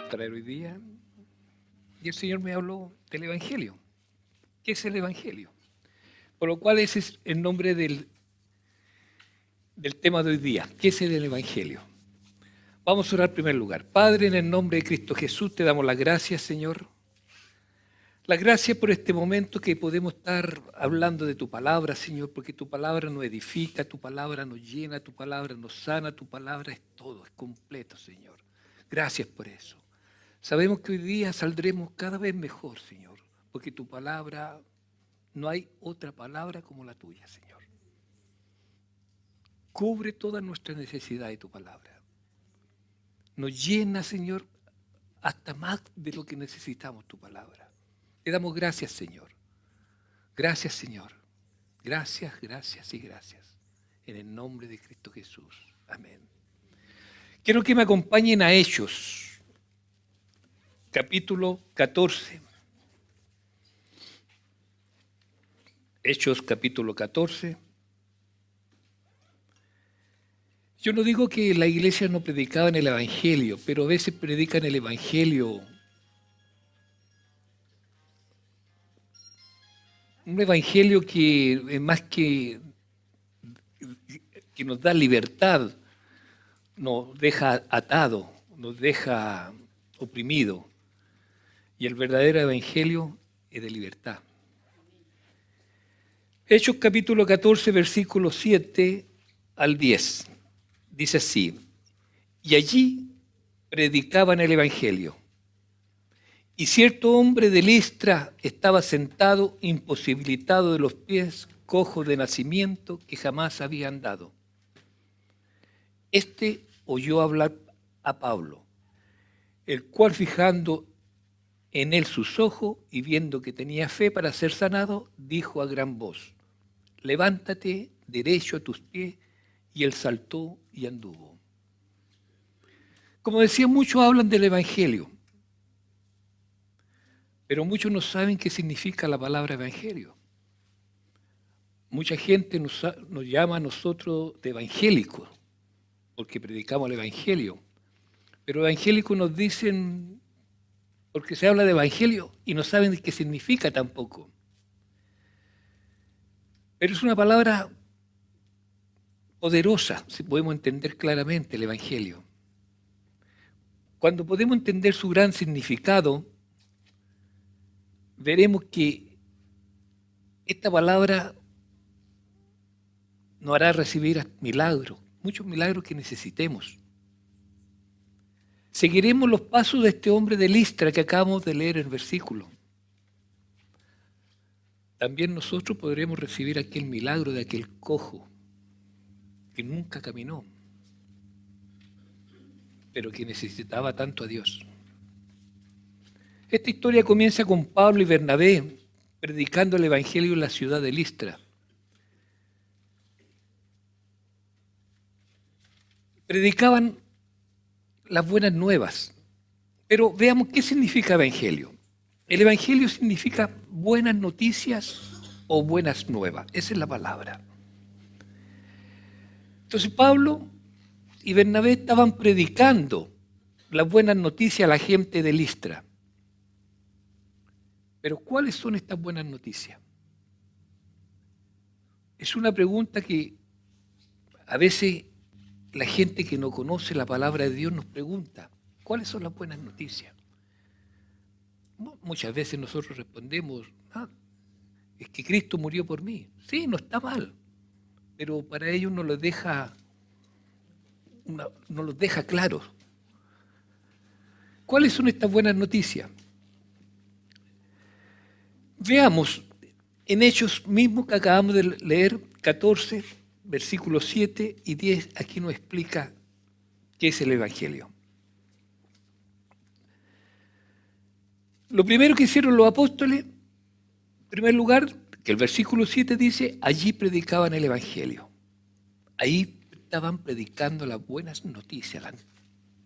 traer hoy día. Y el Señor me habló del Evangelio. ¿Qué es el Evangelio? Por lo cual ese es el nombre del tema de hoy día. ¿Qué es el Evangelio? Vamos a orar en primer lugar. Padre, en el nombre de Cristo Jesús, te damos las gracias, Señor. Las gracias por este momento que podemos estar hablando de tu palabra, Señor, porque tu palabra nos edifica, tu palabra nos llena, tu palabra nos sana, tu palabra es todo, es completo, Señor. Gracias por eso. Sabemos que hoy día saldremos cada vez mejor, Señor, porque tu palabra, no hay otra palabra como la tuya, Señor. Cubre toda nuestra necesidad de tu palabra. Nos llena, Señor, hasta más de lo que necesitamos tu palabra. Te damos gracias, Señor. Gracias, Señor. Gracias, gracias y gracias. En el nombre de Cristo Jesús. Amén. Quiero que me acompañen a Hechos, capítulo 14. Hechos, capítulo 14. Yo no digo que la iglesia no predicaba en el Evangelio, pero a veces predican el Evangelio. Un evangelio que es más que nos da libertad, nos deja atado, nos deja oprimido. Y el verdadero evangelio es de libertad. Hechos capítulo 14, versículos 7 al 10. Dice así: y allí predicaban el evangelio. Y cierto hombre de Listra estaba sentado, imposibilitado de los pies, cojo de nacimiento, que jamás había andado. Este oyó hablar a Pablo, el cual, fijando en él sus ojos y viendo que tenía fe para ser sanado, dijo a gran voz: levántate derecho a tus pies. Y él saltó y anduvo. Como decía, muchos hablan del evangelio, pero muchos no saben qué significa la palabra evangelio. Mucha gente nos llama a nosotros de evangélicos, porque predicamos el evangelio. Pero evangélicos nos dicen, porque se habla de evangelio y no saben qué significa tampoco. Pero es una palabra poderosa, si podemos entender claramente el evangelio. Cuando podemos entender su gran significado, veremos que esta palabra nos hará recibir milagros, muchos milagros que necesitemos. Seguiremos los pasos de este hombre de Listra que acabamos de leer el versículo. También nosotros podremos recibir aquel milagro de aquel cojo que nunca caminó, pero que necesitaba tanto a Dios. Esta historia comienza con Pablo y Bernabé predicando el evangelio en la ciudad de Listra. Predicaban las buenas nuevas. Pero veamos qué significa evangelio. El evangelio significa buenas noticias o buenas nuevas. Esa es la palabra. Entonces Pablo y Bernabé estaban predicando las buenas noticias a la gente de Listra. Pero ¿cuáles son estas buenas noticias? Es una pregunta que a veces la gente que no conoce la palabra de Dios nos pregunta: ¿cuáles son las buenas noticias? Muchas veces nosotros respondemos: es que Cristo murió por mí. Sí, no está mal, pero para ellos no los deja claros. ¿Cuáles son estas buenas noticias? Veamos en Hechos mismos que acabamos de leer, 14, versículos 7 y 10, aquí nos explica qué es el evangelio. Lo primero que hicieron los apóstoles, en primer lugar, que el versículo 7 dice: allí predicaban el evangelio. Ahí estaban predicando las buenas noticias,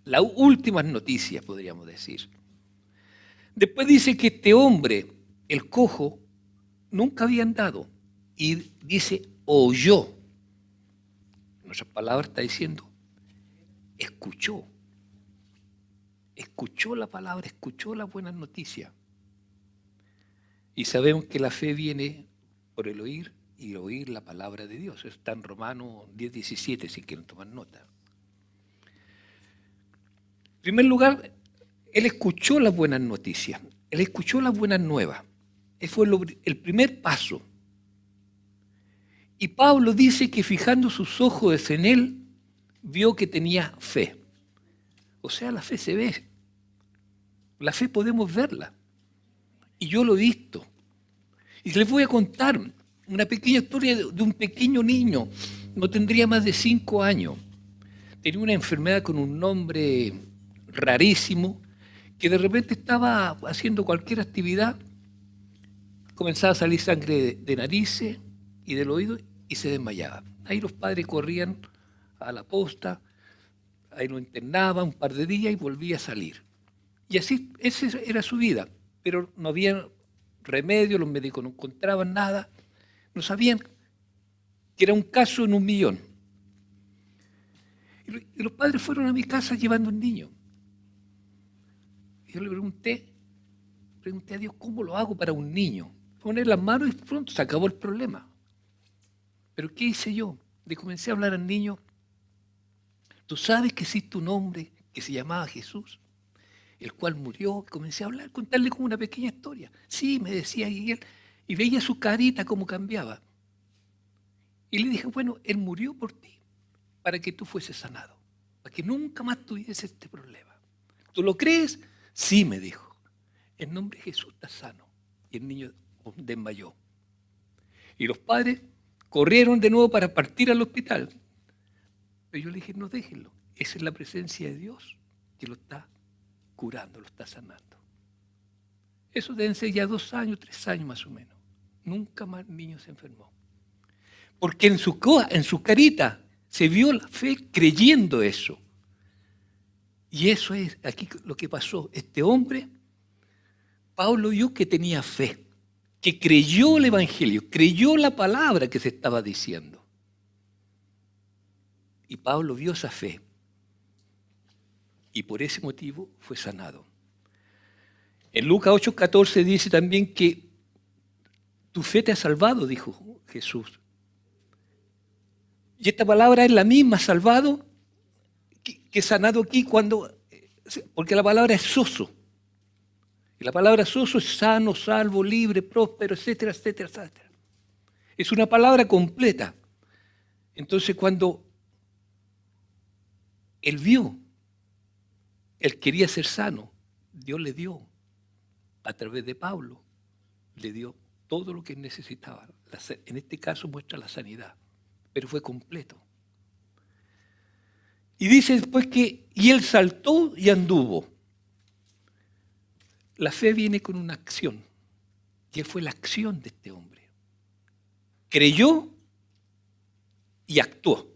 las últimas noticias, podríamos decir. Después dice que este hombre, el cojo, nunca había andado. Y dice: oyó. En otras palabras está diciendo: escuchó escuchó la palabra, escuchó las buenas noticias. Y sabemos que la fe viene por el oír y oír la palabra de Dios. Eso está en Romanos 10:17, si quieren tomar nota. En primer lugar, él escuchó las buenas noticias, él escuchó las buenas nuevas. Ese fue el primer paso. Y Pablo dice que fijando sus ojos en él, vio que tenía fe. O sea, la fe se ve. La fe podemos verla. Y yo lo he visto. Y les voy a contar una pequeña historia de un pequeño niño. No tendría más de 5 años. Tenía una enfermedad con un nombre rarísimo, que de repente estaba haciendo cualquier actividad, comenzaba a salir sangre de narices y del oído y se desmayaba. Ahí los padres corrían a la posta, ahí lo internaban un par de días y volvía a salir. Y así, esa era su vida, pero no había remedio, los médicos no encontraban nada, no sabían que era un caso en 1.000.000. Y los padres fueron a mi casa llevando un niño. Y yo le pregunté a Dios, ¿cómo lo hago para un niño? Poner las manos y pronto se acabó el problema. Pero ¿qué hice yo? Le comencé a hablar al niño. ¿Tú sabes que existe un hombre que se llamaba Jesús, el cual murió? Comencé a hablar, contarle como una pequeña historia. Sí, me decía, y veía su carita cómo cambiaba. Y le dije, bueno, él murió por ti, para que tú fueses sanado, para que nunca más tuvieses este problema. ¿Tú lo crees? Sí, me dijo. En nombre de Jesús estás sano. Y el niño desmayó. Y los padres corrieron de nuevo para partir al hospital. Pero yo le dije, no déjenlo. Esa es la presencia de Dios que lo está curando, lo está sanando. Eso deben ser ya 2 años, 3 años más o menos. Nunca más el niño se enfermó. Porque en su carita se vio la fe creyendo eso. Y eso es aquí lo que pasó. Este hombre, Pablo vio que tenía fe, que creyó el Evangelio, creyó la palabra que se estaba diciendo. Y Pablo vio esa fe. Y por ese motivo fue sanado. En Lucas 8:14 dice también que tu fe te ha salvado, dijo Jesús. Y esta palabra es la misma, salvado, que sanado aquí, porque la palabra es soso. Y la palabra soso es sano, salvo, libre, próspero, etcétera, etcétera, etcétera. Es una palabra completa. Entonces cuando él vio, él quería ser sano, Dios le dio, a través de Pablo, le dio todo lo que necesitaba. En este caso muestra la sanidad, pero fue completo. Y dice después y él saltó y anduvo. La fe viene con una acción, que fue la acción de este hombre. Creyó y actuó.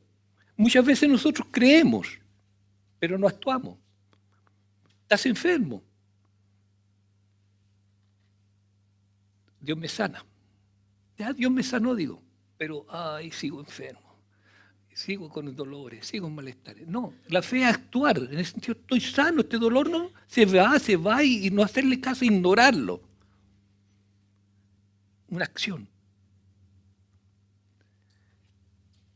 Muchas veces nosotros creemos, pero no actuamos. Estás enfermo. Dios me sana. Ya Dios me sanó, digo, pero sigo enfermo. Sigo con dolores, sigo en malestares. No, la fe es actuar. En el sentido, estoy sano, este dolor no se va y no hacerle caso, ignorarlo. Una acción.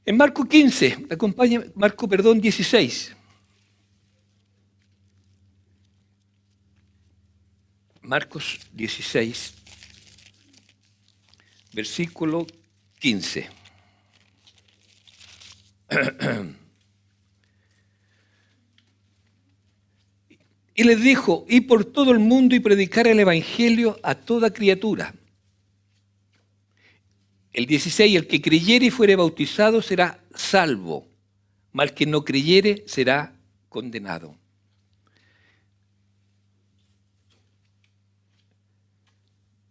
En Marcos 15, acompaña Marcos 16. Marcos 16, versículo 15. Y les dijo, id por todo el mundo y predicar el evangelio a toda criatura. El 16, el que creyere y fuere bautizado será salvo, mas el que no creyere será condenado.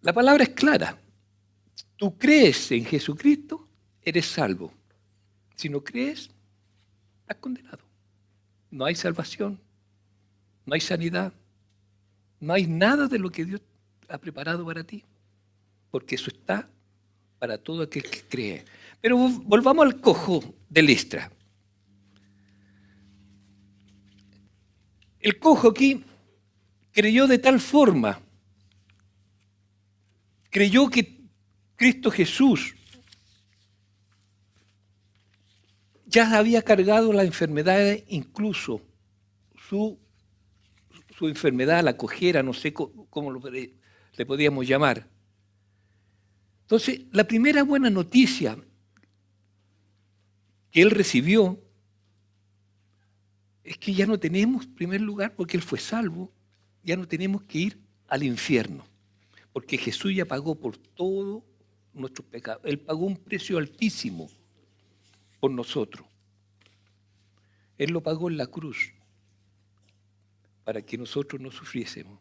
La palabra es clara. Tú crees en Jesucristo, eres salvo. Si no crees, estás condenado. No hay salvación, no hay sanidad, no hay nada de lo que Dios ha preparado para ti, porque eso está para todo aquel que cree. Pero volvamos al cojo de Listra. El cojo aquí creyó de tal forma, creyó que Cristo Jesús ya había cargado la enfermedad, incluso su enfermedad, la cojera, no sé cómo le podíamos llamar. Entonces, la primera buena noticia que él recibió es que ya no tenemos, en primer lugar, porque él fue salvo, ya no tenemos que ir al infierno, porque Jesús ya pagó por todos nuestros pecados. Él pagó un precio altísimo por nosotros. Él lo pagó en la cruz para que nosotros no sufriésemos.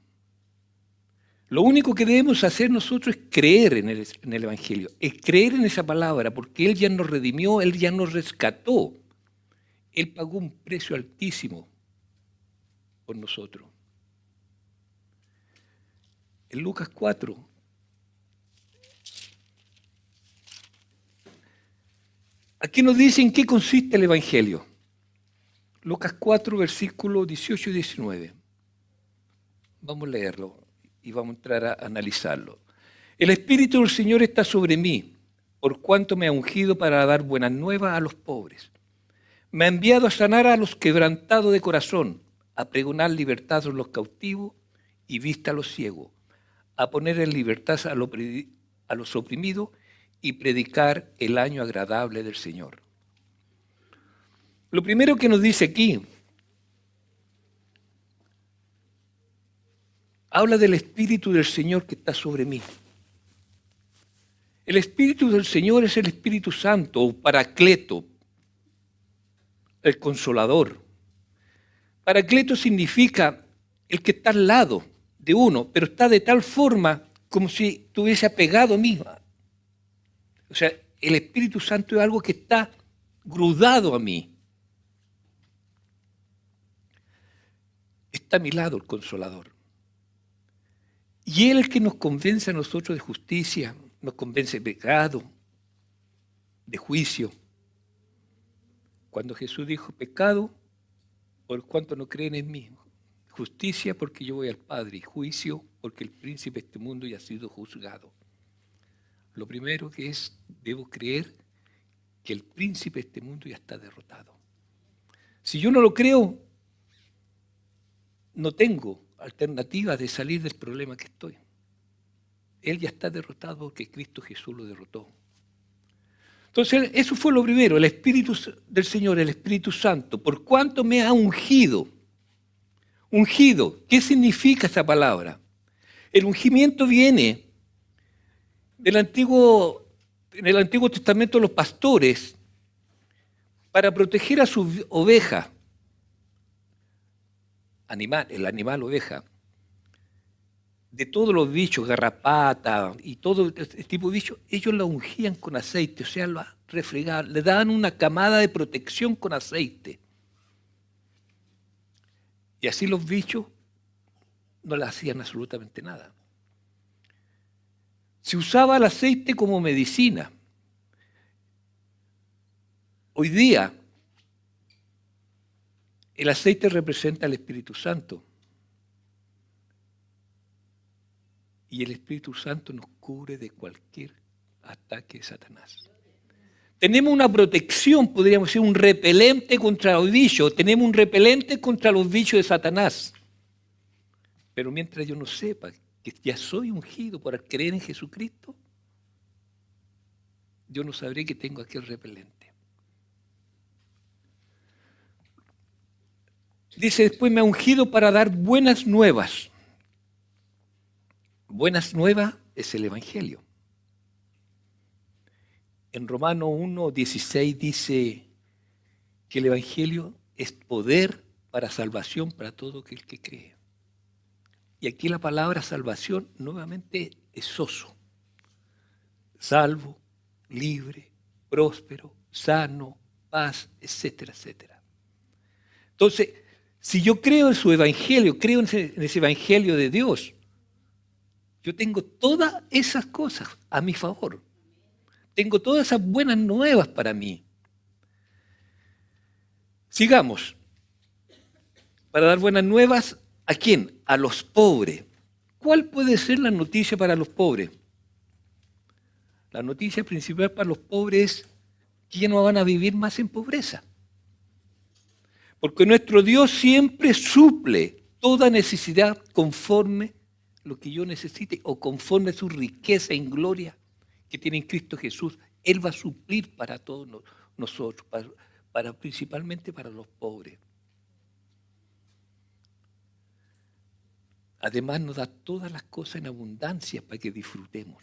Lo único que debemos hacer nosotros es creer en el Evangelio, es creer en esa palabra, porque Él ya nos redimió, Él ya nos rescató. Él pagó un precio altísimo por nosotros. En Lucas 4, aquí nos dice en qué consiste el Evangelio. Lucas 4, versículos 18 y 19. Vamos a leerlo y vamos a entrar a analizarlo. El Espíritu del Señor está sobre mí, por cuanto me ha ungido para dar buenas nuevas a los pobres. Me ha enviado a sanar a los quebrantados de corazón, a pregonar libertad a los cautivos y vista a los ciegos, a poner en libertad a los oprimidos y predicar el año agradable del Señor. Lo primero que nos dice aquí, habla del Espíritu del Señor que está sobre mí. El Espíritu del Señor es el Espíritu Santo o Paracleto, el Consolador. Paracleto significa el que está al lado de uno, pero está de tal forma como si estuviese apegado a mí. O sea, el Espíritu Santo es algo que está grudado a mí. Está a mi lado el Consolador. Y Él es el que nos convence a nosotros de justicia, nos convence de pecado, de juicio. Cuando Jesús dijo pecado, por cuanto no creen en mí, justicia porque yo voy al Padre, y juicio porque el príncipe de este mundo ya ha sido juzgado. Lo primero que es, debo creer que el príncipe de este mundo ya está derrotado. Si yo no lo creo, no tengo alternativa de salir del problema que estoy. Él ya está derrotado porque Cristo Jesús lo derrotó. Entonces, eso fue lo primero, el Espíritu del Señor, el Espíritu Santo, por cuanto me ha ungido. Ungido, ¿qué significa esa palabra? El ungimiento viene en el Antiguo Testamento, los pastores, para proteger a sus ovejas, el animal oveja, de todos los bichos, garrapatas y todo este tipo de bichos, ellos la ungían con aceite, o sea, la refregaban, le daban una camada de protección con aceite. Y así los bichos no le hacían absolutamente nada. Se usaba el aceite como medicina. Hoy día, el aceite representa al Espíritu Santo. Y el Espíritu Santo nos cubre de cualquier ataque de Satanás. Tenemos una protección, podríamos decir, un repelente contra los bichos. Tenemos un repelente contra los bichos de Satanás. Pero mientras yo no sepa que ya soy ungido por creer en Jesucristo, yo no sabré que tengo aquel repelente. Dice después, me ha ungido para dar buenas nuevas. Buenas nuevas es el Evangelio. En Romanos 1:16 dice que el Evangelio es poder para salvación para todo aquel que cree. Y aquí la palabra salvación nuevamente es soso. Salvo, libre, próspero, sano, paz, etcétera, etcétera. Entonces, si yo creo en su Evangelio, creo en ese Evangelio de Dios, yo tengo todas esas cosas a mi favor. Tengo todas esas buenas nuevas para mí. Sigamos. Para dar buenas nuevas, ¿a quién? a los pobres. ¿Cuál puede ser la noticia para los pobres? La noticia principal para los pobres es que ya no van a vivir más en pobreza. Porque nuestro Dios siempre suple toda necesidad conforme lo que yo necesite o conforme su riqueza en gloria que tiene en Cristo Jesús. Él va a suplir para todos nosotros, principalmente para los pobres. Además nos da todas las cosas en abundancia para que disfrutemos.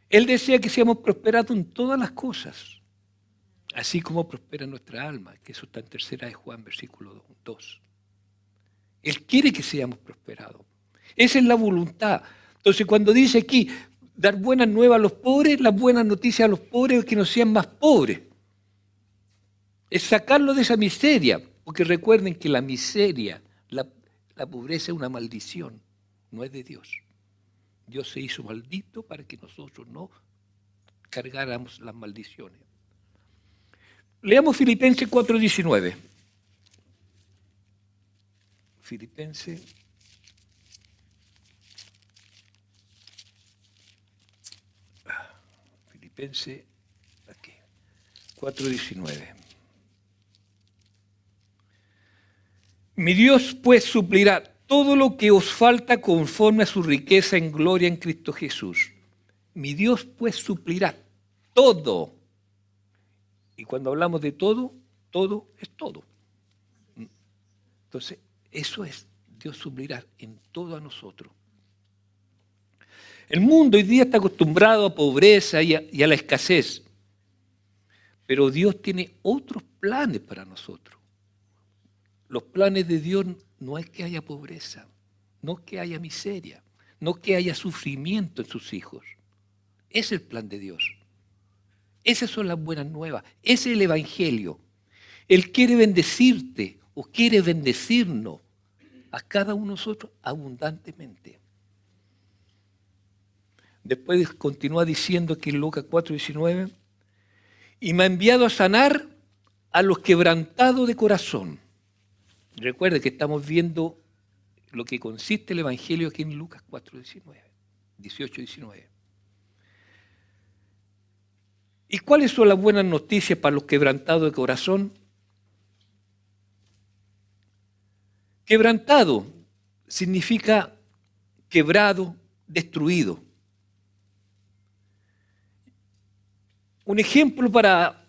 Él desea que seamos prosperados en todas las cosas, así como prospera nuestra alma, que eso está en 3 de Juan, versículo 2. Él quiere que seamos prosperados. Esa es la voluntad. Entonces, cuando dice aquí, dar buenas nuevas a los pobres, las buenas noticias a los pobres es que no sean más pobres. Es sacarlos de esa miseria, porque recuerden que la miseria, la pobreza es una maldición, no es de Dios. Dios se hizo maldito para que nosotros no cargáramos las maldiciones. Leamos Filipenses 4:19. Filipenses aquí, 4:19. Mi Dios pues suplirá todo lo que os falta conforme a su riqueza en gloria en Cristo Jesús. Mi Dios pues suplirá todo. Y cuando hablamos de todo, todo es todo. Entonces, eso es, Dios suplirá en todo a nosotros. El mundo hoy día está acostumbrado a pobreza y a la escasez. Pero Dios tiene otros planes para nosotros. Los planes de Dios no es que haya pobreza, no que haya miseria, no que haya sufrimiento en sus hijos. Ese es el plan de Dios. Esas son las buenas nuevas. Ese es el Evangelio. Él quiere bendecirte o quiere bendecirnos a cada uno de nosotros abundantemente. Después continúa diciendo aquí en Lucas 4:19, y me ha enviado a sanar a los quebrantados de corazón. Recuerde que estamos viendo lo que consiste el Evangelio aquí en Lucas 18:19. ¿Y cuáles son las buenas noticias para los quebrantados de corazón? Quebrantado significa quebrado, destruido. Un ejemplo para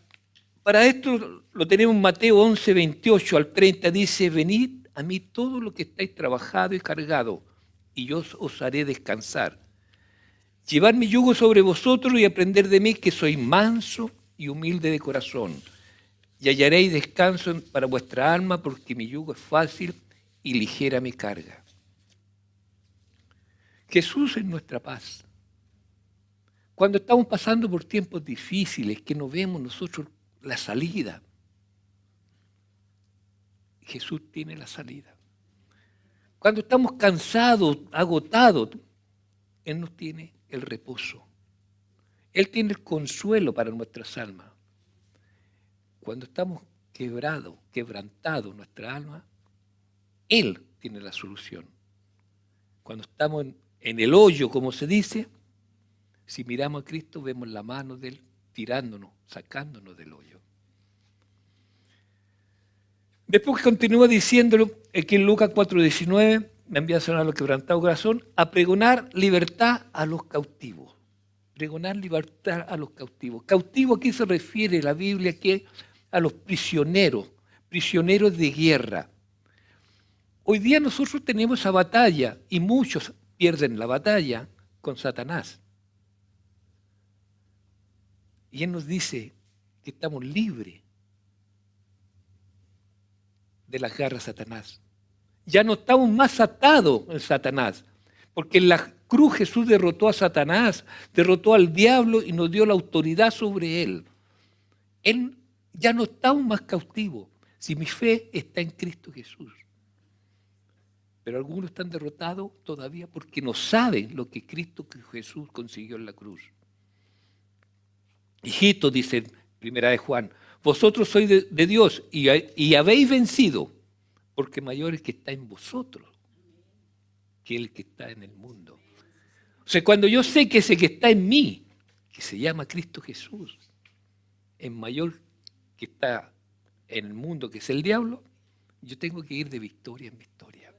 esto lo tenemos en Mateo 11:28 al 30. Dice, venid a mí todos los que estáis trabajados y cargados, y yo os haré descansar. Llevad mi yugo sobre vosotros y aprender de mí, que soy manso y humilde de corazón. Y hallaréis descanso para vuestra alma, porque mi yugo es fácil y ligera mi carga. Jesús es nuestra paz. Cuando estamos pasando por tiempos difíciles, que no vemos nosotros la salida, Jesús tiene la salida. Cuando estamos cansados, agotados, Él nos tiene el reposo. Él tiene el consuelo para nuestras almas. Cuando estamos quebrantados nuestra alma, Él tiene la solución. Cuando estamos en el hoyo, como se dice, si miramos a Cristo, vemos la mano de Él tirándonos, sacándonos del hoyo. Después continúa diciéndolo aquí en Lucas 4:19, me envía a sanar a los quebrantados de corazón, a pregonar libertad a los cautivos. Pregonar libertad a los cautivos. Cautivo aquí se refiere la Biblia que a los prisioneros de guerra. Hoy día nosotros tenemos esa batalla y muchos pierden la batalla con Satanás. Y Él nos dice que estamos libres de las garras de Satanás. Ya no estamos más atados en Satanás, porque en la cruz Jesús derrotó a Satanás, derrotó al diablo y nos dio la autoridad sobre él. Él ya no estamos más cautivos, si mi fe está en Cristo Jesús. Pero algunos están derrotados todavía porque no saben lo que Cristo Jesús consiguió en la cruz. Hijitos, dice 1 de Juan, vosotros sois de Dios y habéis vencido, porque mayor es el que está en vosotros que el que está en el mundo. O sea, cuando yo sé que ese que está en mí, que se llama Cristo Jesús, es mayor que está en el mundo, que es el diablo, yo tengo que ir de victoria en victoria.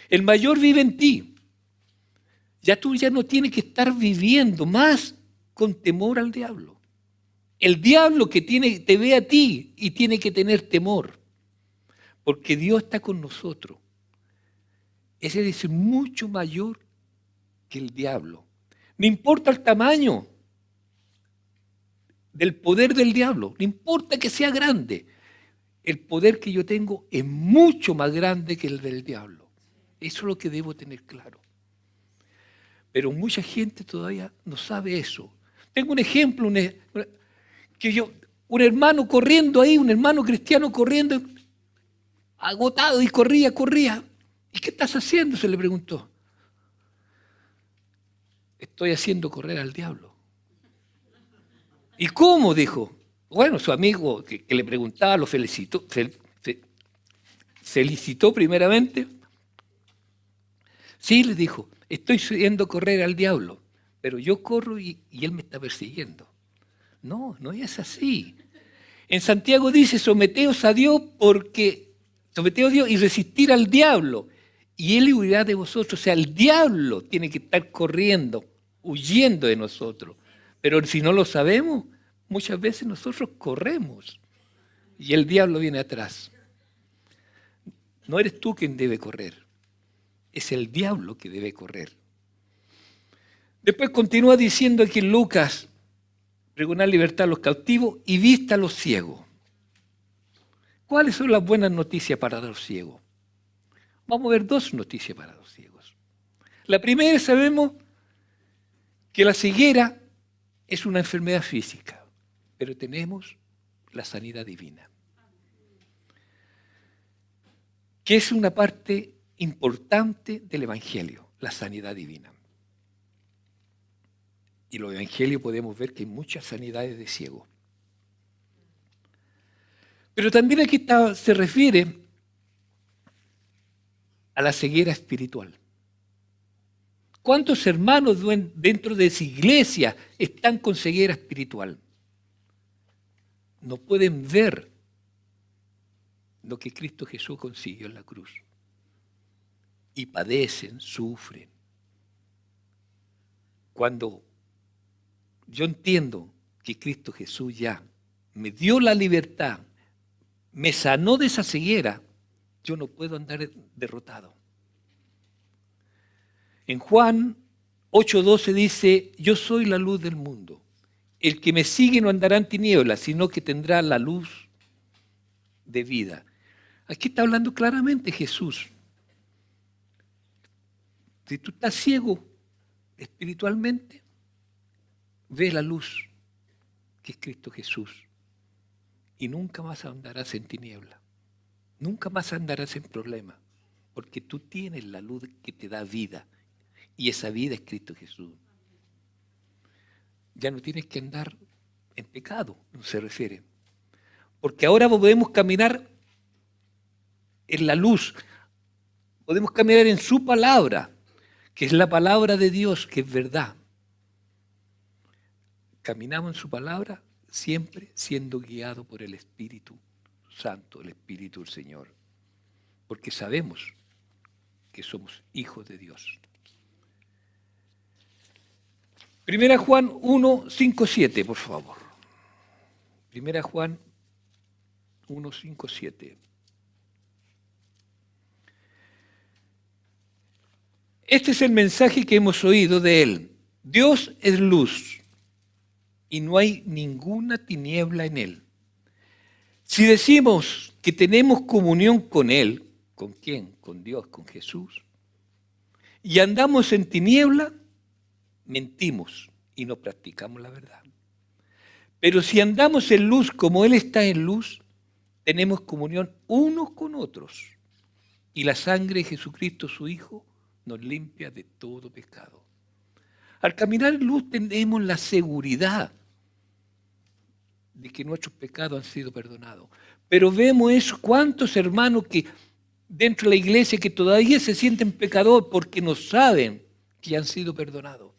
El mayor vive en ti. Ya tú ya no tienes que estar viviendo más con temor al diablo. El diablo que te ve a ti y tiene que tener temor, porque Dios está con nosotros. Ese es mucho mayor que el diablo. No importa el tamaño del poder del diablo, no importa que sea grande. El poder que yo tengo es mucho más grande que el del diablo. Eso es lo que debo tener claro. Pero mucha gente todavía no sabe eso. Tengo un ejemplo, un hermano corriendo ahí, un hermano cristiano corriendo, agotado, y corría. ¿Y qué estás haciendo?, se le preguntó. Estoy haciendo correr al diablo. ¿Y cómo?, dijo. Bueno, su amigo que le preguntaba lo felicitó, felicitó primeramente. Sí, le dijo, estoy haciendo correr al diablo, pero yo corro y él me está persiguiendo. No, no es así. En Santiago dice, someteos a Dios y resistir al diablo, y él huirá de vosotros. O sea, el diablo tiene que estar corriendo, huyendo de nosotros. Pero si no lo sabemos, muchas veces nosotros corremos y el diablo viene atrás. No eres tú quien debe correr, es el diablo que debe correr. Después continúa diciendo aquí en Lucas, pregonar libertad a los cautivos y vista a los ciegos. ¿Cuáles son las buenas noticias para los ciegos? Vamos a ver dos noticias para los ciegos. La primera, sabemos que la ceguera es una enfermedad física, pero tenemos la sanidad divina, que es una parte importante del Evangelio, la sanidad divina. Y en los Evangelios podemos ver que hay muchas sanidades de ciegos. Pero también aquí se refiere a la ceguera espiritual. ¿Cuántos hermanos dentro de esa iglesia están con ceguera espiritual? No pueden ver lo que Cristo Jesús consiguió en la cruz. Y padecen, sufren. Cuando yo entiendo que Cristo Jesús ya me dio la libertad, me sanó de esa ceguera, yo no puedo andar derrotado. En Juan 8:12 dice, yo soy la luz del mundo. El que me sigue no andará en tinieblas, sino que tendrá la luz de vida. Aquí está hablando claramente Jesús. Si tú estás ciego espiritualmente, ve la luz que es Cristo Jesús y nunca más andarás en tinieblas, nunca más andarás en problemas, porque tú tienes la luz que te da vida y esa vida es Cristo Jesús. Ya no tienes que andar en pecado, no se refiere, porque ahora podemos caminar en la luz, podemos caminar en su palabra, que es la palabra de Dios, que es verdad. Caminamos en su palabra siempre siendo guiado por el Espíritu Santo, el Espíritu del Señor, porque sabemos que somos hijos de Dios. Primera Juan 1, 5, 7, por favor. Primera Juan 1, 5, 7. Este es el mensaje que hemos oído de Él. Dios es luz y no hay ninguna tiniebla en Él. Si decimos que tenemos comunión con Él, ¿con quién? Con Dios, con Jesús, y andamos en tiniebla, mentimos y no practicamos la verdad. Pero si andamos en luz como Él está en luz, tenemos comunión unos con otros y la sangre de Jesucristo, su Hijo, nos limpia de todo pecado. Al caminar en luz tenemos la seguridad de que nuestros pecados han sido perdonados. Pero vemos eso, cuántos hermanos que dentro de la iglesia que todavía se sienten pecadores porque no saben que han sido perdonados.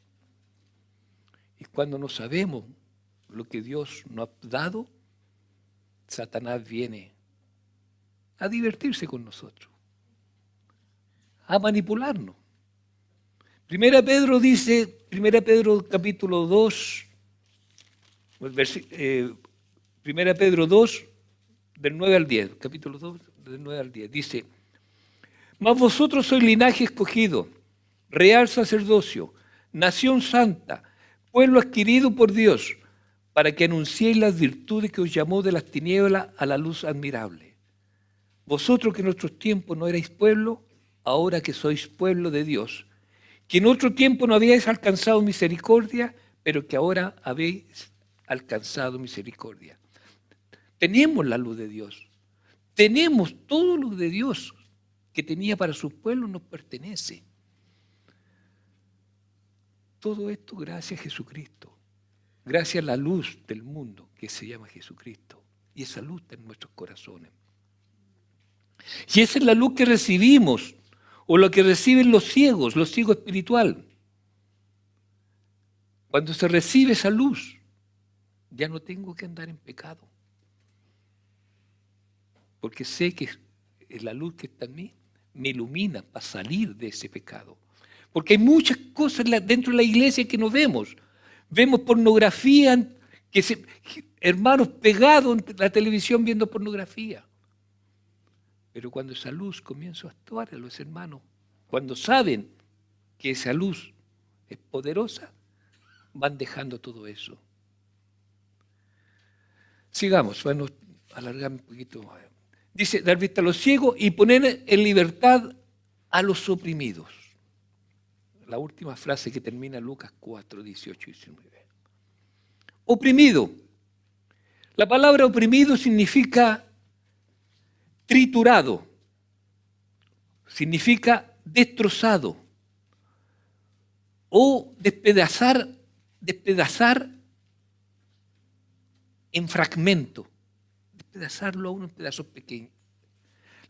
Y cuando no sabemos lo que Dios nos ha dado, Satanás viene a divertirse con nosotros, a manipularnos. Primera Pedro capítulo 2, Primera Pedro 2, del 9 al 10, capítulo 2, del 9 al 10, dice: mas vosotros sois linaje escogido, real sacerdocio, nación santa, pueblo adquirido por Dios, para que anunciéis las virtudes que os llamó de las tinieblas a la luz admirable. Vosotros que en otros tiempos no erais pueblo, ahora que sois pueblo de Dios, que en otro tiempo no habíais alcanzado misericordia, pero que ahora habéis alcanzado misericordia. Tenemos la luz de Dios, tenemos todo lo de Dios que tenía para su pueblo, nos pertenece. Todo esto gracias a Jesucristo, gracias a la luz del mundo que se llama Jesucristo, y esa luz está en nuestros corazones. Y esa es la luz que recibimos, o lo que reciben los ciegos espiritual. Cuando se recibe esa luz, ya no tengo que andar en pecado, porque sé que la luz que está en mí me ilumina para salir de ese pecado. Porque hay muchas cosas dentro de la iglesia que no vemos. Vemos pornografía, hermanos pegados en la televisión viendo pornografía. Pero cuando esa luz comienza a actuar a los hermanos, cuando saben que esa luz es poderosa, van dejando todo eso. Sigamos, bueno, alargarme un poquito. Dice, dar vista a los ciegos y poner en libertad a los oprimidos. La última frase que termina Lucas 4, 18 y 19. Oprimido. La palabra oprimido significa triturado, significa destrozado o despedazar en fragmentos, despedazarlo a uno en pedazos pequeños.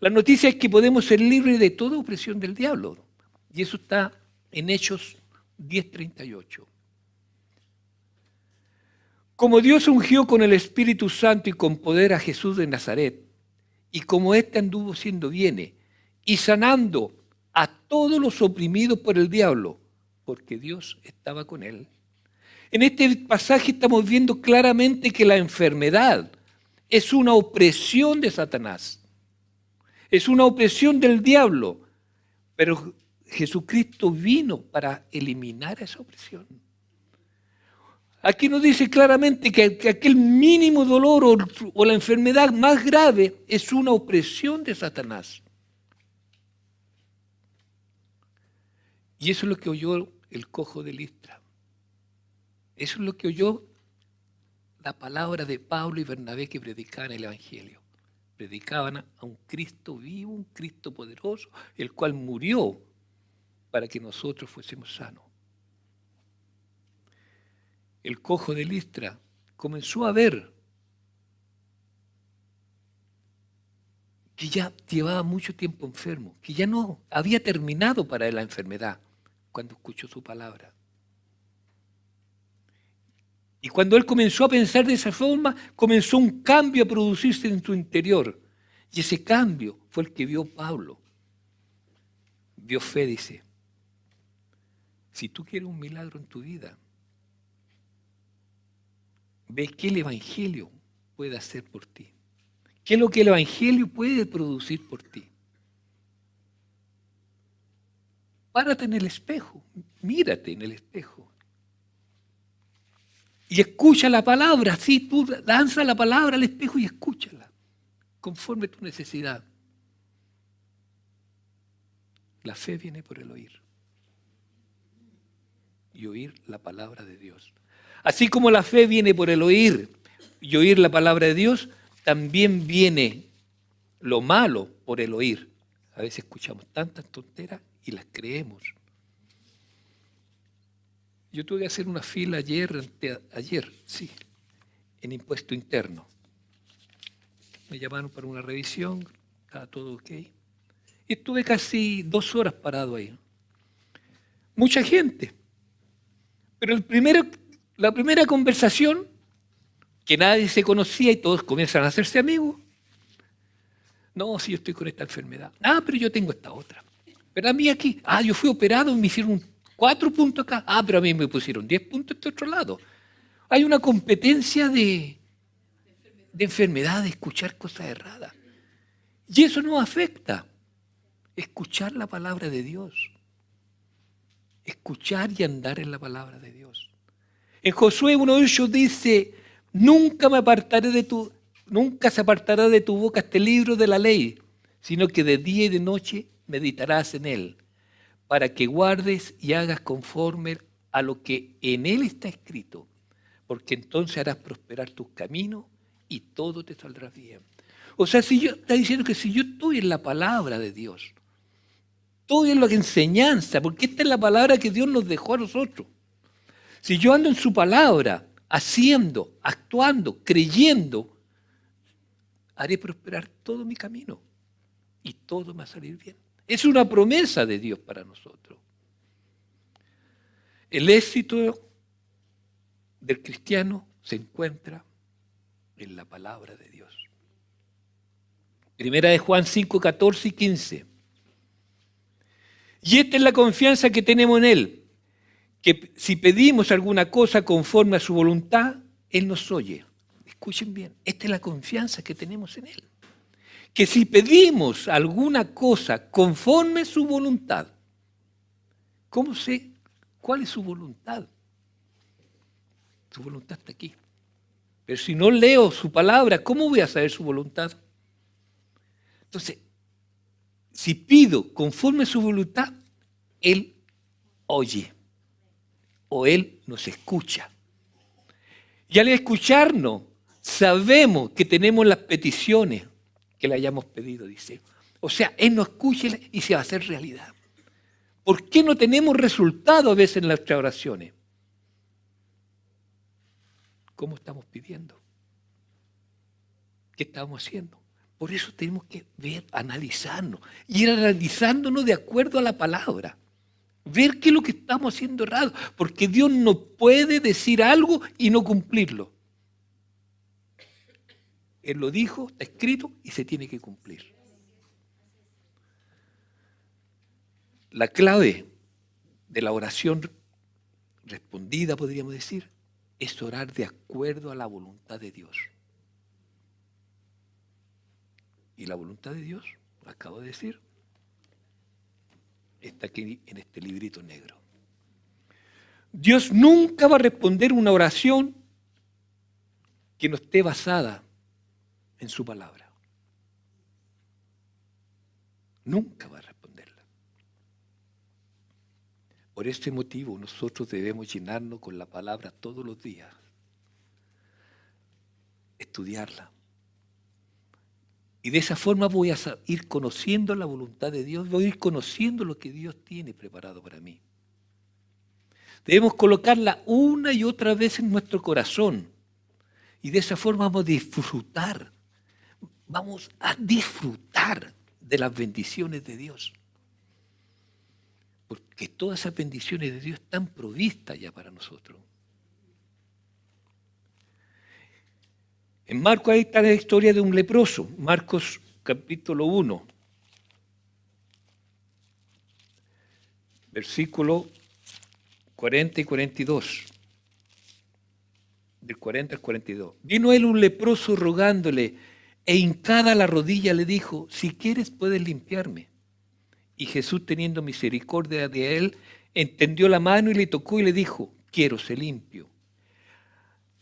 La noticia es que podemos ser libres de toda opresión del diablo, y eso está en Hechos 10:38. Como Dios ungió con el Espíritu Santo y con poder a Jesús de Nazaret, y como éste anduvo siendo bien y sanando a todos los oprimidos por el diablo, porque Dios estaba con él. En este pasaje estamos viendo claramente que la enfermedad es una opresión de Satanás, es una opresión del diablo, pero Jesucristo vino para eliminar esa opresión. Aquí nos dice claramente que aquel mínimo dolor o la enfermedad más grave es una opresión de Satanás. Y eso es lo que oyó el cojo de Listra. Eso es lo que oyó la palabra de Pablo y Bernabé que predicaban el Evangelio. Predicaban a un Cristo vivo, un Cristo poderoso, el cual murió para que nosotros fuésemos sanos. El cojo de Listra comenzó a ver que ya llevaba mucho tiempo enfermo, que ya no había terminado para él la enfermedad cuando escuchó su palabra. Y cuando él comenzó a pensar de esa forma, comenzó un cambio a producirse en su interior. Y ese cambio fue el que vio Pablo. Vio fe, dice. Si tú quieres un milagro en tu vida, ve qué el Evangelio puede hacer por ti. ¿Qué es lo que el Evangelio puede producir por ti? Párate en el espejo, mírate en el espejo. Y escucha la palabra, sí, tú lanza la palabra al espejo y escúchala, conforme a tu necesidad. La fe viene por el oír. Y oír la palabra de Dios. Así como la fe viene por el oír y oír la palabra de Dios, también viene lo malo por el oír. A veces escuchamos tantas tonteras y las creemos. Yo tuve que hacer una fila ayer, en impuesto interno. Me llamaron para una revisión, estaba todo ok. Y estuve casi 2 horas parado ahí. Mucha gente. Pero la primera conversación, que nadie se conocía y todos comienzan a hacerse amigos. No, si yo estoy con esta enfermedad. Ah, pero yo tengo esta otra. Pero a mí aquí, yo fui operado y me hicieron 4 puntos acá. Ah, pero a mí me pusieron 10 puntos este otro lado. Hay una competencia de enfermedad, de escuchar cosas erradas. Y eso nos afecta. Escuchar la palabra de Dios. Escuchar y andar en la palabra de Dios. En Josué 1:8 dice, nunca se apartará de tu boca este libro de la ley, sino que de día y de noche meditarás en él, para que guardes y hagas conforme a lo que en él está escrito, porque entonces harás prosperar tus caminos y todo te saldrá bien. O sea, está diciendo que si yo estoy en la palabra de Dios, estoy en la enseñanza, porque esta es la palabra que Dios nos dejó a nosotros. Si yo ando en su palabra, haciendo, actuando, creyendo, haré prosperar todo mi camino y todo me va a salir bien. Es una promesa de Dios para nosotros. El éxito del cristiano se encuentra en la palabra de Dios. Primera de Juan 5, 14 y 15. Y esta es la confianza que tenemos en Él, que si pedimos alguna cosa conforme a su voluntad, Él nos oye. Escuchen bien, esta es la confianza que tenemos en Él. Que si pedimos alguna cosa conforme a su voluntad, ¿cómo sé cuál es su voluntad? Su voluntad está aquí. Pero si no leo su palabra, ¿cómo voy a saber su voluntad? Entonces, si pido conforme a su voluntad, Él oye o Él nos escucha. Y al escucharnos, sabemos que tenemos las peticiones que le hayamos pedido, dice. O sea, Él nos escucha y se va a hacer realidad. ¿Por qué no tenemos resultado a veces en nuestras oraciones? ¿Cómo estamos pidiendo? ¿Qué estamos haciendo? Por eso tenemos que ver, analizarnos, ir analizándonos de acuerdo a la palabra. Ver qué es lo que estamos haciendo errado, porque Dios no puede decir algo y no cumplirlo. Él lo dijo, está escrito y se tiene que cumplir. La clave de la oración respondida, podríamos decir, es orar de acuerdo a la voluntad de Dios. Y la voluntad de Dios, lo acabo de decir, está aquí en este librito negro. Dios nunca va a responder una oración que no esté basada en su palabra. Nunca va a responderla. Por este motivo nosotros debemos llenarnos con la palabra todos los días, estudiarla. Y de esa forma voy a ir conociendo la voluntad de Dios, voy a ir conociendo lo que Dios tiene preparado para mí. Debemos colocarla una y otra vez en nuestro corazón. Y de esa forma vamos a disfrutar de las bendiciones de Dios. Porque todas esas bendiciones de Dios están provistas ya para nosotros. En Marcos ahí está la historia de un leproso, Marcos capítulo 1, versículo 40 y 42, del 40 al 42. Vino él un leproso rogándole, e hincada la rodilla le dijo, si quieres puedes limpiarme. Y Jesús, teniendo misericordia de él, extendió la mano y le tocó y le dijo, quiero ser limpio.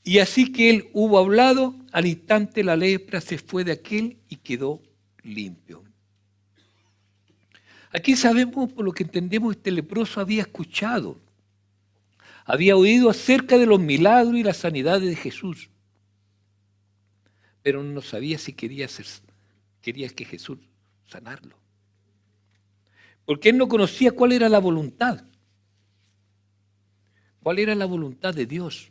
Y así que él hubo hablado, al instante la lepra se fue de aquel y quedó limpio. Aquí sabemos, por lo que entendemos, este leproso había escuchado, había oído acerca de los milagros y las sanidades de Jesús, pero no sabía si quería que Jesús sanarlo. Porque él no conocía cuál era la voluntad. ¿Cuál era la voluntad de Dios?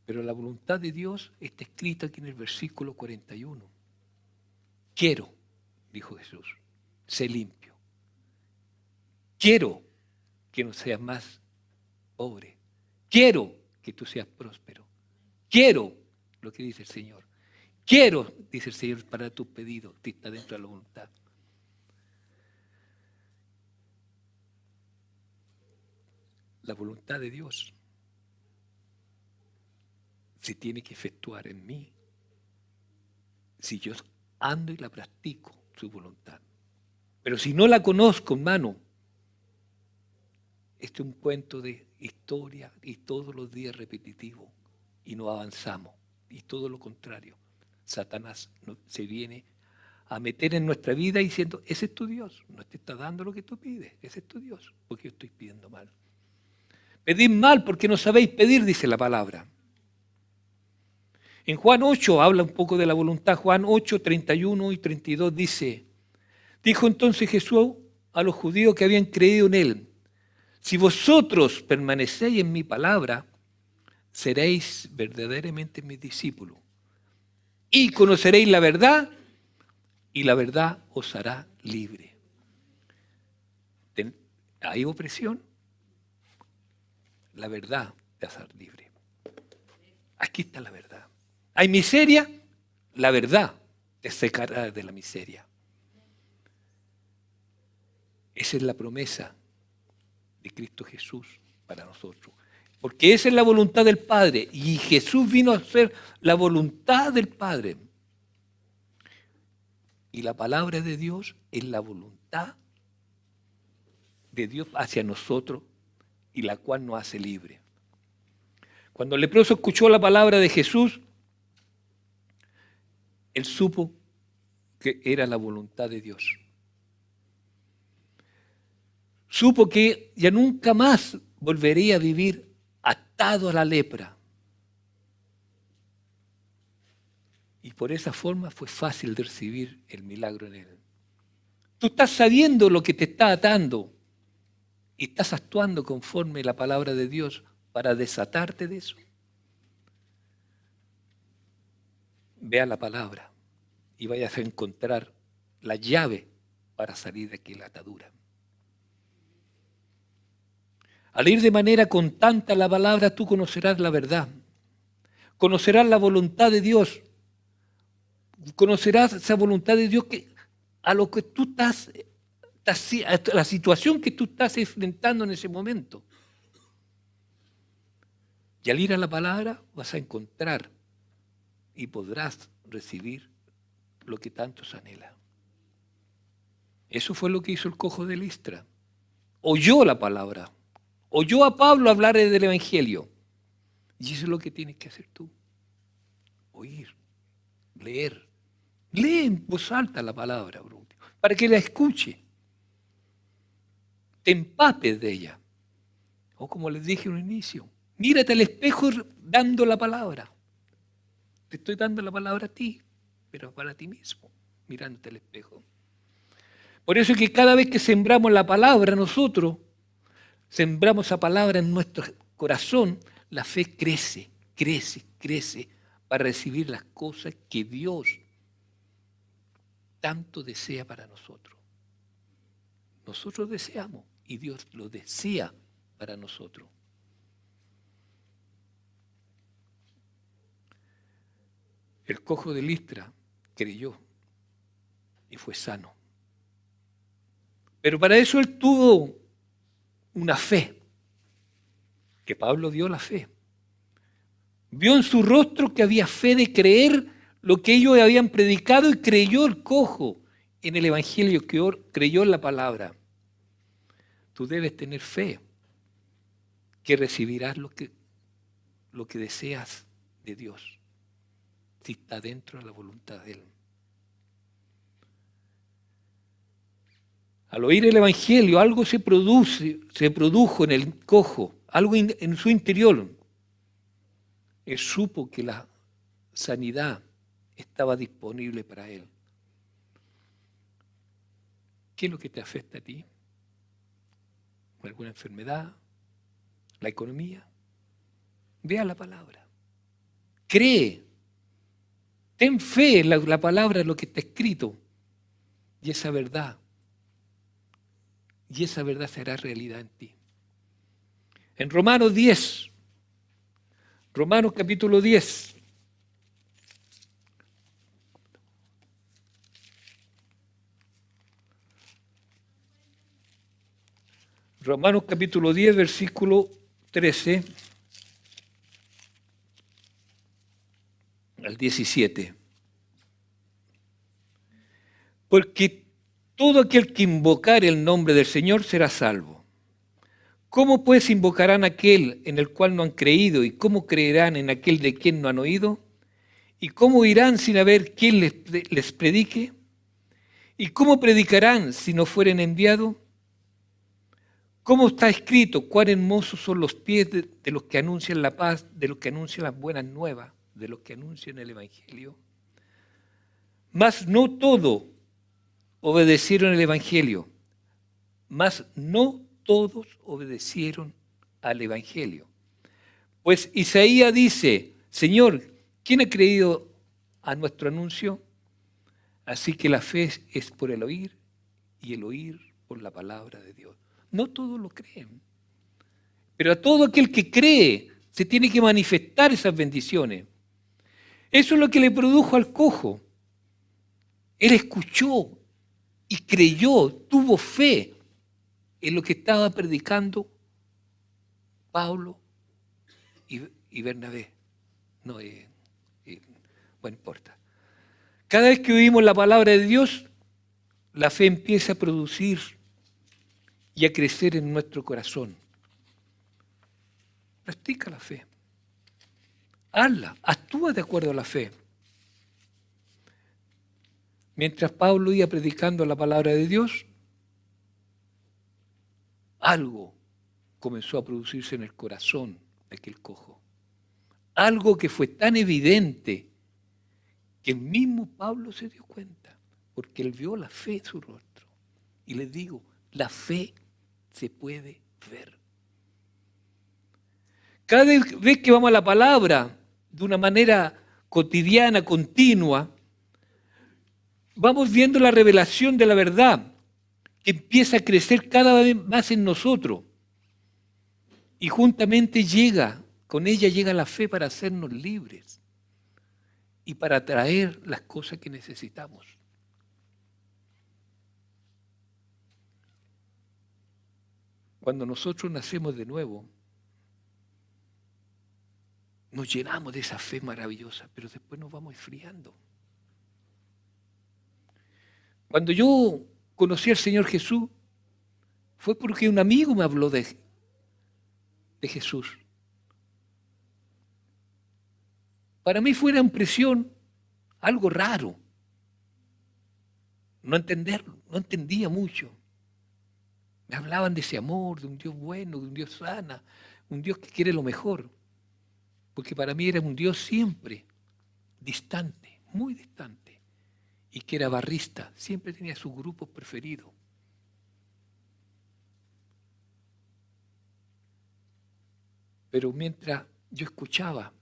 Pero la voluntad de Dios está escrita aquí en el versículo 41. Quiero, dijo Jesús, sé limpio. Quiero que no seas más pobre. Quiero que tú seas próspero. Quiero lo que dice el Señor. Quiero, dice el Señor, para tus pedidos, que está dentro de la voluntad. La voluntad de Dios se tiene que efectuar en mí si yo ando y la practico, su voluntad. Pero si no la conozco, hermano, este es un cuento de historia y todos los días repetitivo y no avanzamos. Y todo lo contrario, Satanás se viene a meter en nuestra vida diciendo, ese es tu Dios, no te está dando lo que tú pides, ese es tu Dios, porque yo estoy pidiendo mal. Pedid mal porque no sabéis pedir, dice la palabra. En Juan 8 habla un poco de la voluntad. Juan 8, 31 y 32 dice, dijo entonces Jesús a los judíos que habían creído en él, si vosotros permanecéis en mi palabra, seréis verdaderamente mis discípulos y conoceréis la verdad y la verdad os hará libre. ¿Hay opresión? La verdad te hará libre. Aquí está la verdad. ¿Hay miseria? La verdad te sacará de la miseria. Esa es la promesa de Cristo Jesús para nosotros. Porque esa es la voluntad del Padre. Y Jesús vino a hacer la voluntad del Padre. Y la palabra de Dios es la voluntad de Dios hacia nosotros y la cual nos hace libre. Cuando el leproso escuchó la palabra de Jesús, él supo que era la voluntad de Dios. Supo que ya nunca más volvería a vivir atado a la lepra. Y por esa forma fue fácil de recibir el milagro en él. Tú estás sabiendo lo que te está atando y estás actuando conforme a la palabra de Dios para desatarte de eso. Vea la palabra y vayas a encontrar la llave para salir de aquí la atadura. Al ir de manera constante a la palabra, tú conocerás la verdad. Conocerás la voluntad de Dios. Conocerás esa voluntad de Dios que a lo que tú estás, a la situación que tú estás enfrentando en ese momento. Y al ir a la palabra vas a encontrar y podrás recibir lo que tantos anhela. Eso fue lo que hizo el cojo de Listra. Oyó la palabra. Oyó a Pablo hablar del Evangelio. Y eso es lo que tienes que hacer tú. Oír, leer. Lee en voz alta la palabra, para que la escuche. Te empapes de ella. O como les dije en un inicio, mírate al espejo dando la palabra. Te estoy dando la palabra a ti, pero para ti mismo, mirándote al espejo. Por eso es que cada vez que sembramos la palabra nosotros, sembramos esa palabra en nuestro corazón, la fe crece, crece, crece para recibir las cosas que Dios tanto desea para nosotros. Nosotros deseamos y Dios lo desea para nosotros. El cojo de Listra creyó y fue sano. Pero para eso él tuvo una fe, que Pablo dio la fe. Vio en su rostro que había fe de creer lo que ellos habían predicado y creyó el cojo en el Evangelio, creyó en la palabra. Tú debes tener fe que recibirás lo que deseas de Dios, si está dentro de la voluntad de Él. Al oír el Evangelio, algo se produjo en el cojo, algo en su interior. Él supo que la sanidad estaba disponible para él. ¿Qué es lo que te afecta a ti? ¿Alguna enfermedad? ¿La economía? Vea la palabra. cree, ten fe en la palabra, en lo que está escrito, y esa verdad será realidad en ti. En Romanos 10, Romanos capítulo 10, Romanos capítulo 10, versículo 13 al 17. Porque todo aquel que invocare el nombre del Señor será salvo. ¿Cómo pues invocarán aquel en el cual no han creído? ¿Y cómo creerán en aquel de quien no han oído? ¿Y cómo irán sin haber quien les predique? ¿Y cómo predicarán si no fueren enviados? ¿Cómo está escrito? Cuán hermosos son los pies de los que anuncian la paz, de los que anuncian las buenas nuevas, de los que anuncian el Evangelio. Mas no todos obedecieron el Evangelio. Mas no todos obedecieron al Evangelio. Pues Isaías dice, Señor, ¿quién ha creído a nuestro anuncio? Así que la fe es por el oír y el oír por la palabra de Dios. No todos lo creen, pero a todo aquel que cree se tiene que manifestar esas bendiciones. Eso es lo que le produjo al cojo. Él escuchó y creyó, tuvo fe en lo que estaba predicando Pablo y Bernabé. No importa. Cada vez que oímos la palabra de Dios, la fe empieza a producir y a crecer en nuestro corazón. Practica la fe. Hazla, actúa de acuerdo a la fe. Mientras Pablo iba predicando la palabra de Dios, algo comenzó a producirse en el corazón de aquel cojo. Algo que fue tan evidente que el mismo Pablo se dio cuenta, porque él vio la fe en su rostro. Y les digo, la fe se puede ver. Cada vez que vamos a la palabra de una manera cotidiana, continua, vamos viendo la revelación de la verdad que empieza a crecer cada vez más en nosotros. Y juntamente con ella llega la fe para hacernos libres y para traer las cosas que necesitamos. Cuando nosotros nacemos de nuevo, nos llenamos de esa fe maravillosa, pero después nos vamos enfriando. Cuando yo conocí al Señor Jesús, fue porque un amigo me habló de Jesús. Para mí fue una impresión, algo raro. No entendía mucho. Me hablaban de ese amor, de un Dios bueno, de un Dios sana, un Dios que quiere lo mejor. Porque para mí era un Dios siempre distante, muy distante. Y que era barrista, siempre tenía sus grupos preferidos. Pero mientras yo escuchaba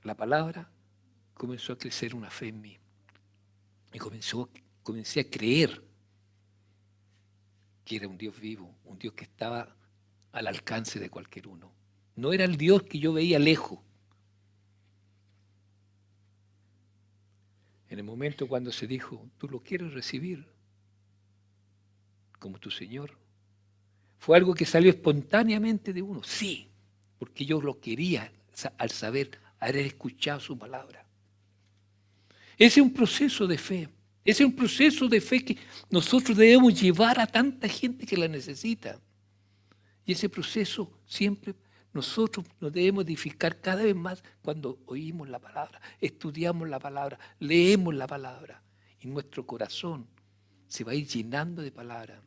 la palabra, comenzó a crecer una fe en mí. Y comencé a creer que era un Dios vivo, un Dios que estaba al alcance de cualquier uno. No era el Dios que yo veía lejos. En el momento cuando se dijo, ¿tú lo quieres recibir como tu Señor? Fue algo que salió espontáneamente de uno. Sí, porque yo lo quería al haber escuchado su palabra. Ese es un proceso de fe. Ese es un proceso de fe que nosotros debemos llevar a tanta gente que la necesita. Y ese proceso siempre nosotros nos debemos edificar cada vez más cuando oímos la palabra, estudiamos la palabra, leemos la palabra. Y nuestro corazón se va a ir llenando de palabra.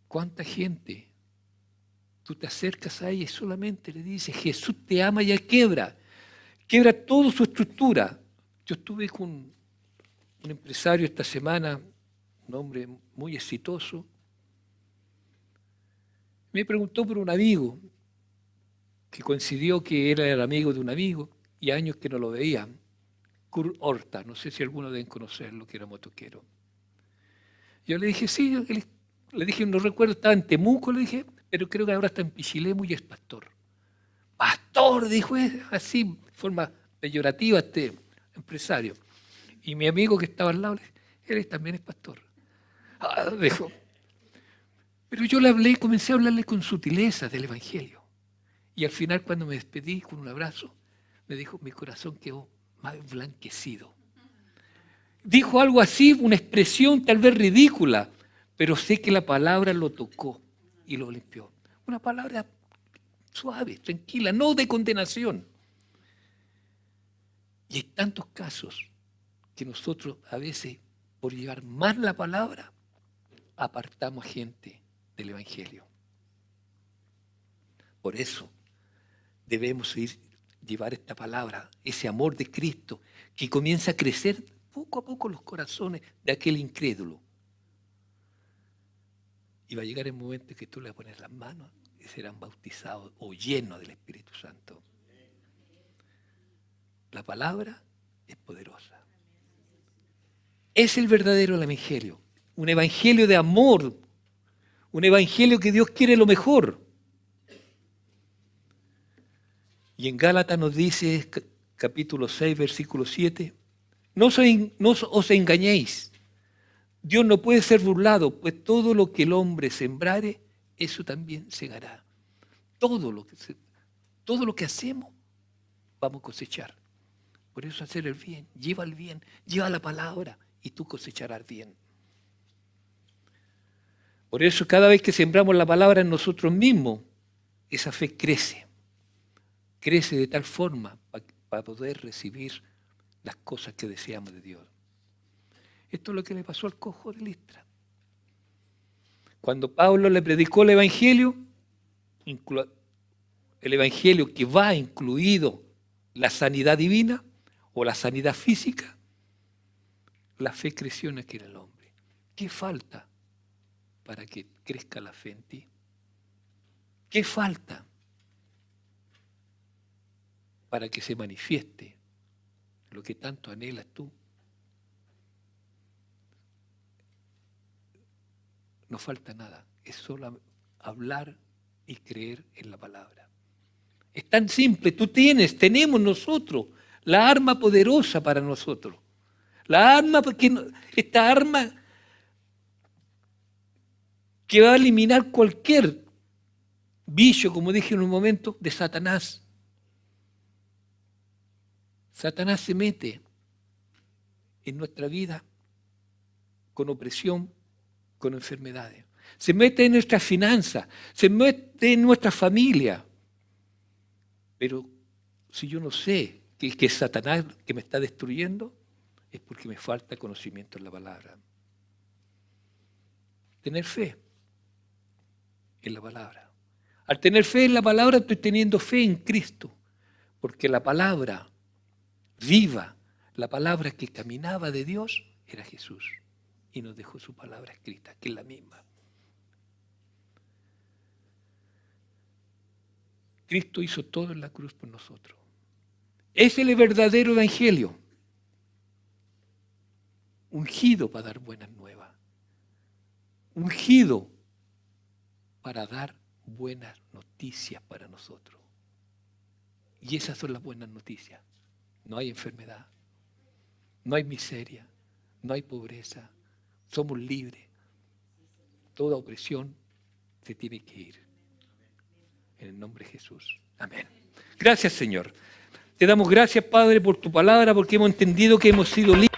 ¿Cuánta gente tú te acercas a ella y solamente le dices, Jesús te ama y él quiebra toda su estructura? Yo estuve con un empresario esta semana, un hombre muy exitoso. Me preguntó por un amigo que coincidió que era el amigo de un amigo y años que no lo veía. Kurt Horta, no sé si alguno deben conocerlo, que era motoquero. Yo le dije, sí, le dije, no recuerdo, estaba en Temuco, le dije, pero creo que ahora está en Pichilemu y es pastor. Pastor, dijo, es así, de forma peyorativa este empresario. Y mi amigo que estaba al lado, él también es pastor. Dijo, pero yo le hablé, comencé a hablarle con sutileza del Evangelio. Y al final, cuando me despedí con un abrazo, me dijo, mi corazón quedó más emblanquecido. Dijo algo así, una expresión tal vez ridícula, pero sé que la palabra lo tocó y lo limpió. Una palabra suave, tranquila, no de condenación. Y hay tantos casos que nosotros a veces, por llevar más la palabra, apartamos gente del Evangelio. Por eso debemos llevar esta palabra, ese amor de Cristo, que comienza a crecer poco a poco en los corazones de aquel incrédulo. Y va a llegar el momento en que tú le pones las manos y serán bautizados o llenos del Espíritu Santo. La palabra es poderosa. Es el verdadero evangelio. Un evangelio de amor. Un evangelio que Dios quiere lo mejor. Y en Gálatas nos dice, capítulo 6, versículo 7, no os engañéis. Dios no puede ser burlado, pues todo lo que el hombre sembrare, eso también segará. Todo lo que hacemos, vamos a cosechar. Por eso hacer el bien, lleva la palabra y tú cosecharás bien. Por eso cada vez que sembramos la palabra en nosotros mismos, esa fe crece. Crece de tal forma para poder recibir las cosas que deseamos de Dios. Esto es lo que le pasó al cojo de Listra. Cuando Pablo le predicó el Evangelio que va incluido la sanidad divina o la sanidad física, la fe creció en aquel hombre. ¿Qué falta para que crezca la fe en ti? ¿Qué falta para que se manifieste lo que tanto anhelas tú? No falta nada, es solo hablar y creer en la palabra. Es tan simple, tenemos nosotros la arma poderosa para nosotros. Esta arma que va a eliminar cualquier vicio, como dije en un momento, de Satanás. Satanás se mete en nuestra vida con opresión, con enfermedades. Se mete en nuestras finanzas, se mete en nuestra familia. Pero si yo no sé que es Satanás que me está destruyendo, es porque me falta conocimiento en la palabra. Tener fe en la palabra. Al tener fe en la palabra, estoy teniendo fe en Cristo, porque la palabra viva, la palabra que caminaba de Dios, era Jesús. Y nos dejó su palabra escrita, que es la misma. Cristo hizo todo en la cruz por nosotros. Ese es el verdadero evangelio. Ungido para dar buenas nuevas. Ungido para dar buenas noticias para nosotros. Y esas son las buenas noticias. No hay enfermedad, no hay miseria, no hay pobreza. Somos libres. Toda opresión se tiene que ir. En el nombre de Jesús. Amén. Gracias, Señor. Te damos gracias, Padre, por tu palabra, porque hemos entendido que hemos sido libres.